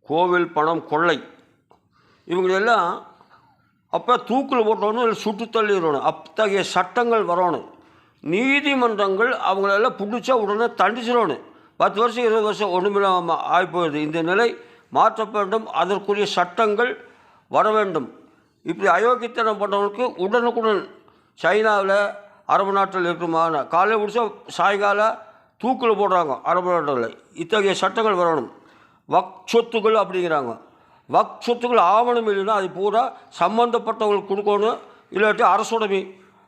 கோவில் பணம் கொள்ளை இவங்களெல்லாம் அப்போ தூக்கில் போட்டோன்னு இல்லை சுட்டு தள்ளிடணும். அத்தகைய சட்டங்கள் வரணும். நீதிமன்றங்கள் அவங்களெல்லாம் பிடிச்சா உடனே தண்டிச்சிடணும். 10 வருஷம் 20 வருஷம் ஒன்றுமில்லாமல் ஆகிப்போகுது. இந்த நிலை மாற்ற வேண்டும். அதற்குரிய சட்டங்கள் வர வேண்டும். இப்படி அயோக்கியத்தனம் பண்ணவங்களுக்கு உடனுக்குடன் சைனாவில் அரபு நாட்டில் இருக்குமான காலையில் பிடிச்சா சாயங்காலம் தூக்கில் போடுறாங்க அரபு நாட்டில். இத்தகைய சட்டங்கள் வரணும். சொத்துக்கள் அப்படிங்கிறாங்க. சொத்துக்கள் ஆவணம் இல்லைன்னா அது பூரா சம்பந்தப்பட்டவங்களுக்கு கொடுக்கணும். இல்லாட்டி அரசுடைமை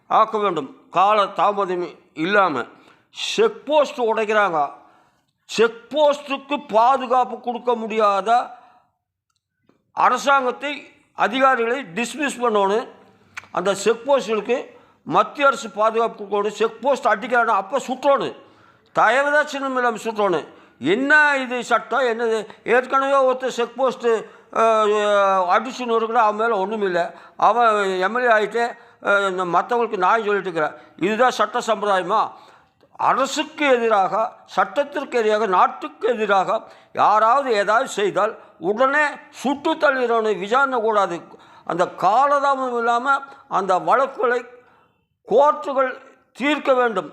ஆக்க வேண்டும். கால தாமதம் இல்லாமல் செக் போஸ்ட் உடைக்கிறாங்க. செக் போஸ்ட்டுக்கு பாதுகாப்பு கொடுக்க முடியாத அரசாங்கத்தை அதிகாரிகளை டிஸ்மிஸ் பண்ணணும். அந்த செக் போஸ்ட்டுகளுக்கு மத்திய அரசு பாதுகாப்பு கொடுக்கணும். செக் போஸ்ட் அடிக்கிறான அப்போ சுற்றணும். தயவுதாட்சியம் இல்லாமல் சுற்றணும். என்ன இது சட்டம் என்னது? ஏற்கனவே ஒருத்தர் செக் போஸ்ட்டு அடிச்சுன்னு இருக்கிற அவன் மேலே ஒன்றும் இல்லை. அவன் எம்எல்ஏ ஆகிட்டு மற்றவங்களுக்கு நாய் சொல்லிட்டு இருக்கிறான். இதுதான் சட்ட சம்பிரதாயமா? அரசுக்கு எதிராக, சட்டத்திற்கு எதிராக, நாட்டுக்கு எதிராக யாராவது ஏதாவது செய்தால் உடனே சுட்டு தள்ளிடணும். விசாரணை கூடாது. அந்த காலதாமதம் இல்லாமல் அந்த வழக்குகளை கோர்ட்டுகள் தீர்க்க வேண்டும்.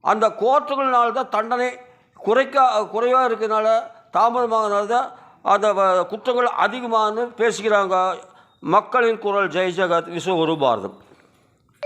அந்த கோர்ட்டுகள்னால்தான் தண்டனை குறைவாக இருக்கிறதுனால, தாமதமாகனால தான் அந்த குற்றங்கள் அதிகமானு பேசுகிறாங்க. மக்களின் குரல். ஜெய் ஜெகத். விஸ்வகுரு பாரதம்.